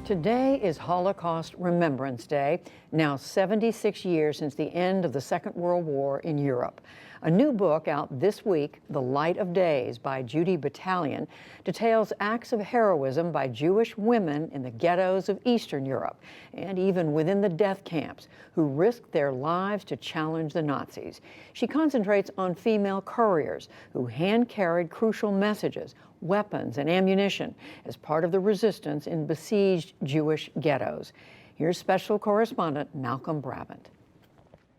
Today is Holocaust Remembrance Day, now 76 years since the end of the Second World War in Europe. A new book out this week, The Light of Days by Judy Battalion, details acts of heroism by Jewish women in the ghettos of Eastern Europe and even within the death camps who risked their lives to challenge the Nazis. She concentrates on female couriers who hand-carried crucial messages, weapons, and ammunition as part of the resistance in besieged Jewish ghettos. Here's special correspondent Malcolm Brabant.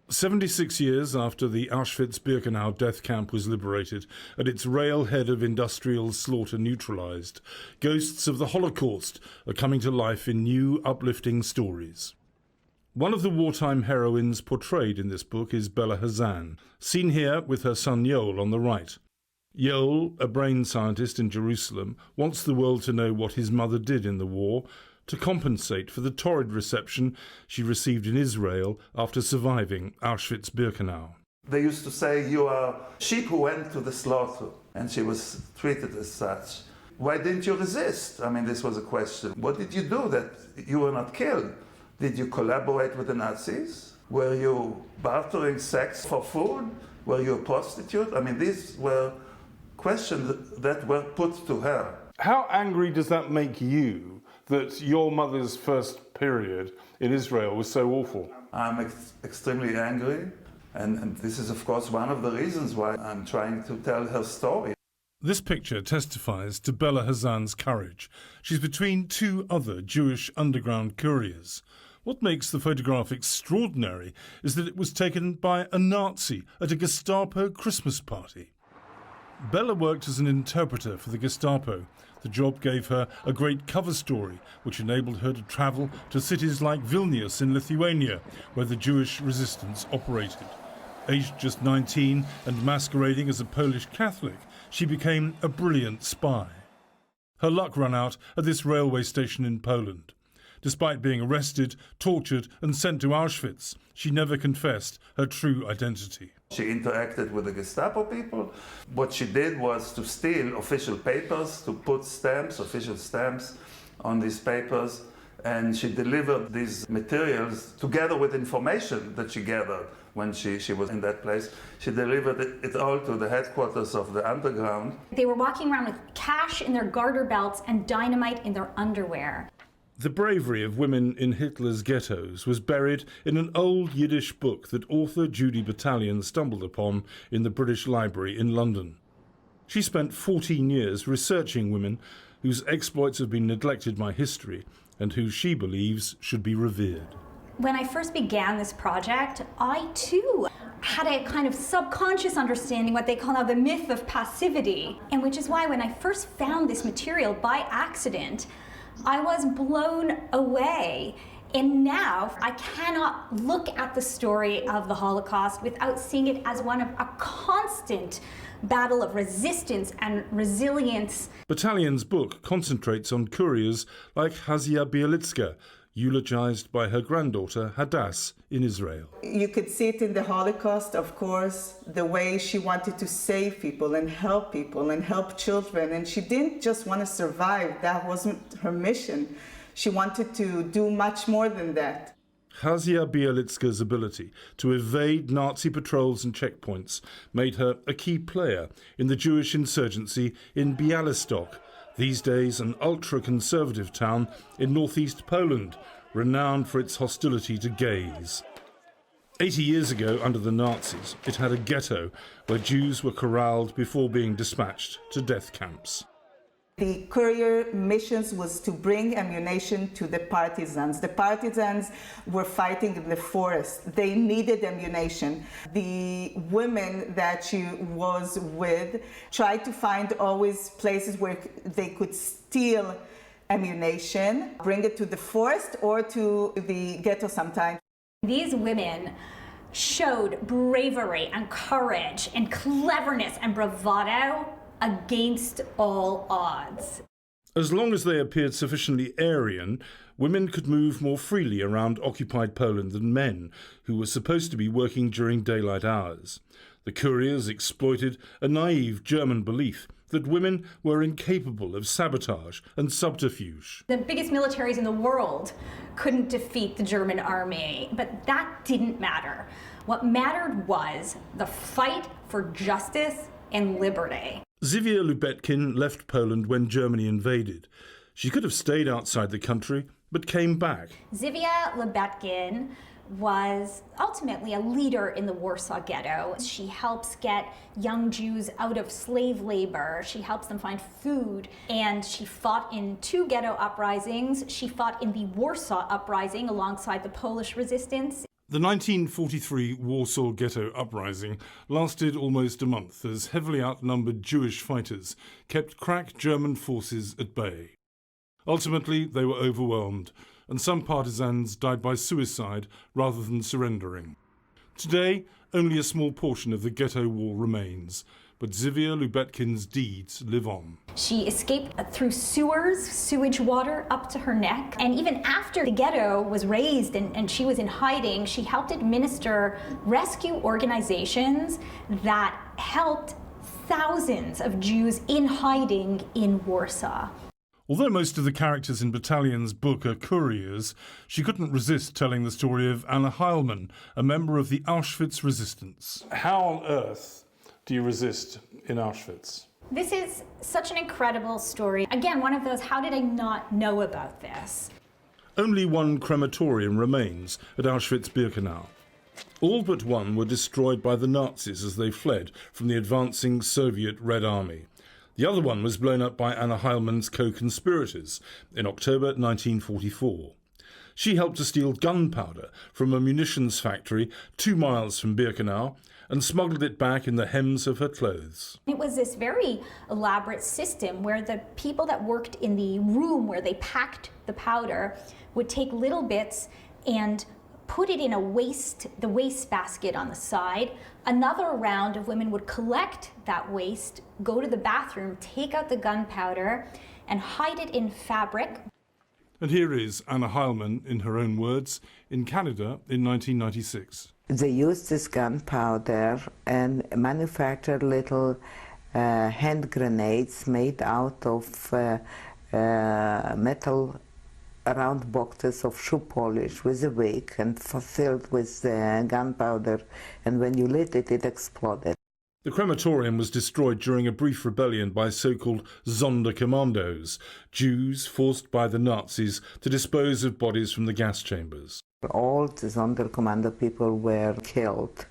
76 years after the Auschwitz-Birkenau death camp was liberated and its railhead of industrial slaughter neutralized, ghosts of the Holocaust are coming to life in new, uplifting stories. One of the wartime heroines portrayed in this book is Bella Hazan, seen here with her son Yoel on the right. Yoel, a brain scientist in Jerusalem, wants the world to know what his mother did in the war to compensate for the torrid reception she received in Israel after surviving Auschwitz-Birkenau. They used to say, "You are sheep who went to the slaughter," and she was treated as such. Why didn't you resist? I mean, this was a question. What did you do that you were not killed? Did you collaborate with the Nazis? Were you bartering sex for food? Were you a prostitute? I mean, these were questions that were put to her. How angry does that make you that your mother's first period in Israel was so awful? I'm extremely angry, and this is, of course, one of the reasons why I'm trying to tell her story. This picture testifies to Bella Hazan's courage. She's between two other Jewish underground couriers. What makes the photograph extraordinary is that it was taken by a Nazi at a Gestapo Christmas party. Bella worked as an interpreter for the Gestapo. The job gave her a great cover story, which enabled her to travel to cities like Vilnius in Lithuania, where the Jewish resistance operated. Aged just 19 and masquerading as a Polish Catholic, she became a brilliant spy. Her luck ran out at this railway station in Poland. Despite being arrested, tortured and sent to Auschwitz, she never confessed her true identity. She interacted with the Gestapo people. What she did was to steal official papers, to put stamps, official stamps, on these papers, and she delivered these materials together with information that she gathered when she was in that place. She delivered it all to the headquarters of the underground. They were walking around with cash in their garter belts and dynamite in their underwear. The bravery of women in Hitler's ghettos was buried in an old Yiddish book that author Judy Battalion stumbled upon in the British Library in London. She spent 14 years researching women whose exploits have been neglected by history and who she believes should be revered. When I first began this project, I too had a kind of subconscious understanding, what they call now the myth of passivity, and which is why when I first found this material by accident, I was blown away. And now I cannot look at the story of the Holocaust without seeing it as one of a constant battle of resistance and resilience. Battalion's book concentrates on couriers like Hazia Bialitska, eulogized by her granddaughter Hadass in Israel. You could see it in the Holocaust, of course, the way she wanted to save people and help children. And she didn't just want to survive. That wasn't her mission. She wanted to do much more than that. Hazia Bialitska's ability to evade Nazi patrols and checkpoints made her a key player in the Jewish insurgency in Bialystok, these days an ultra-conservative town in northeast Poland, renowned for its hostility to gays. 80 years ago, under the Nazis, it had a ghetto where Jews were corralled before being dispatched to death camps. The courier missions was to bring ammunition to the partisans. The partisans were fighting in the forest. They needed ammunition. The women that she was with tried to find always places where they could steal ammunition, bring it to the forest or to the ghetto sometimes. These women showed bravery and courage and cleverness and bravado against all odds. As long as they appeared sufficiently Aryan, women could move more freely around occupied Poland than men, who were supposed to be working during daylight hours. The couriers exploited a naive German belief that women were incapable of sabotage and subterfuge. The biggest militaries in the world couldn't defeat the German army, but that didn't matter. What mattered was the fight for justice and liberty. Zivia Lubetkin left Poland when Germany invaded. She could have stayed outside the country, but came back. Zivia Lubetkin was ultimately a leader in the Warsaw Ghetto. She helps get young Jews out of slave labor. She helps them find food. And she fought in 2 ghetto uprisings. She fought in the Warsaw Uprising alongside the Polish resistance. The 1943 Warsaw Ghetto Uprising lasted almost a month as heavily outnumbered Jewish fighters kept crack German forces at bay. Ultimately, they were overwhelmed, and some partisans died by suicide rather than surrendering. Today, only a small portion of the ghetto wall remains, but Zivia Lubetkin's deeds live on. She escaped through sewage water up to her neck. And even after the ghetto was razed and she was in hiding, she helped administer rescue organizations that helped thousands of Jews in hiding in Warsaw. Although most of the characters in Battalion's book are couriers, she couldn't resist telling the story of Anna Heilmann, a member of the Auschwitz resistance. How on earth do you resist in Auschwitz? This is such an incredible story. Again, one of those, how did I not know about this? Only one crematorium remains at Auschwitz-Birkenau. All but one were destroyed by the Nazis as they fled from the advancing Soviet Red Army. The other one was blown up by Anna Heilmann's co-conspirators in October 1944. She helped to steal gunpowder from a munitions factory 2 miles from Birkenau and smuggled it back in the hems of her clothes. It was this very elaborate system where the people that worked in the room where they packed the powder would take little bits and put it in the waste basket on the side. Another round of women would collect that waste, go to the bathroom, take out the gunpowder, and hide it in fabric. And here is Anna Heilmann, in her own words, in Canada in 1996. They used this gunpowder and manufactured little hand grenades made out of metal round boxes of shoe polish with a wick and filled with gunpowder, and when you lit it, it exploded. The crematorium was destroyed during a brief rebellion by so-called Sonderkommandos, Jews forced by the Nazis to dispose of bodies from the gas chambers. All the Sonderkommando people were killed,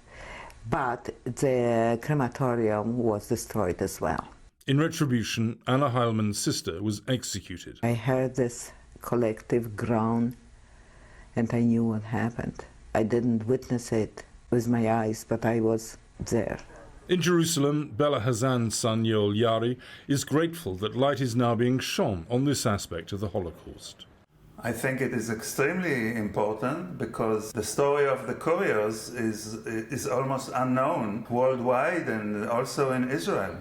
but the crematorium was destroyed as well. In retribution, Anna Heilmann's sister was executed. I heard this collective groan, and I knew what happened. I didn't witness it with my eyes, but I was there. In Jerusalem, Bella Hazan's son Yoel Yari is grateful that light is now being shone on this aspect of the Holocaust. I think it is extremely important because the story of the couriers is almost unknown worldwide and also in Israel.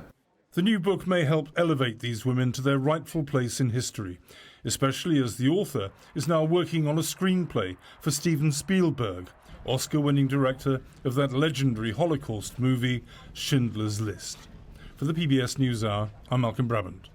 The new book may help elevate these women to their rightful place in history, especially as the author is now working on a screenplay for Steven Spielberg, Oscar-winning director of that legendary Holocaust movie, Schindler's List. For the PBS NewsHour, I'm Malcolm Brabant.